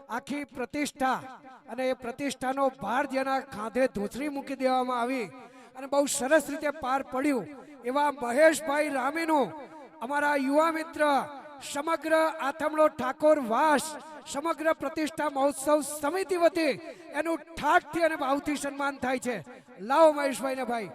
આખી પ્રતિષ્ઠા અને એ પ્રતિષ્ઠાનો ભાર જેના ખાંધે ધૂસરી મૂકી દેવામાં આવી અને બહુ સરસ રીતે પાર પડ્યું એવા મહેશભાઈ રામીનું અમારા યુવા મિત્ર સમગ્ર આથમણો ઠાકોર વાસ સમગ્ર પ્રતિષ્ઠા મહોત્સવ સમિતિ વતી એનું ઠાઠથી અને ભાવથી સન્માન થાય છે. લાવો મહેશભાઈ ને ભાઈ.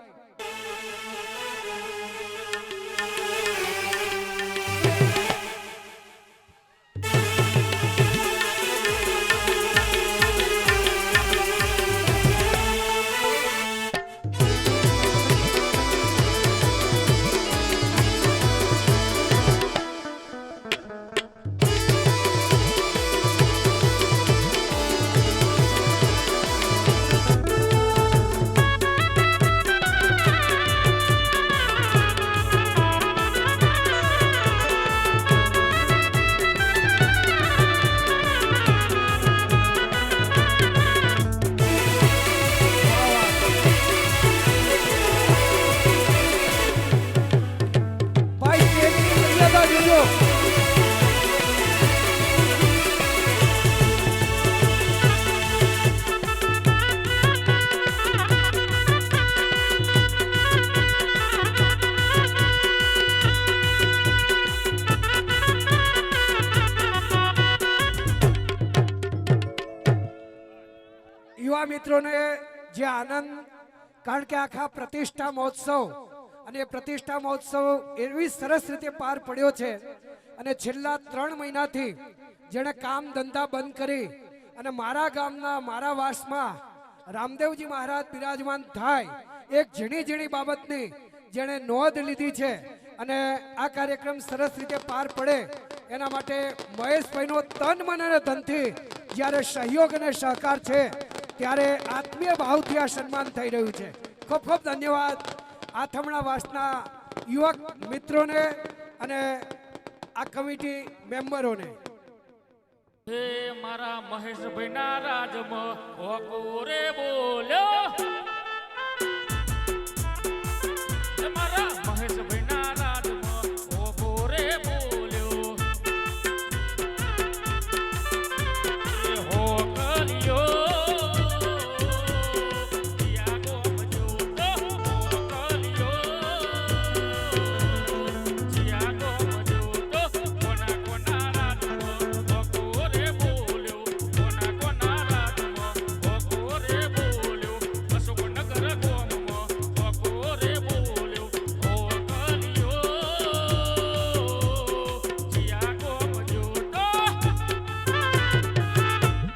યુવા મિત્રોને જે આનંદ, કારણ કે આખા પ્રતિષ્ઠા મહોત્સવ અને પ્રતિષ્ઠા મહોત્સવ એવી સરસ રીતે પાર પડ્યો છે અને છેલ્લા 3 મહિનાથી જેણે કામ ધંધા બંધ કરી અને મારા ગામના મારા વાસમાં રામદેવજી મહારાજ બિરાજમાન થાય એક ઝીણી ઝીણી બાબતની જેણે નોંધ લીધી છે અને આ કાર્યક્રમ સરસ રીતે પાર પડે એના માટે મહેશભાઈનો તન મન અને ધનથી જ્યારે સહયોગ અને સહકાર છે ત્યારે આત્મીય ભાવથી આ સન્માન થઈ રહ્યું છે. ખૂબ ખૂબ ધન્યવાદ આથમણા વાસના યુવક મિત્રોને અને આ કમિટી મેમ્બરોને. હે મારા મહેશભાઈ ના રાજમાં હોકો રે બોલ્યો.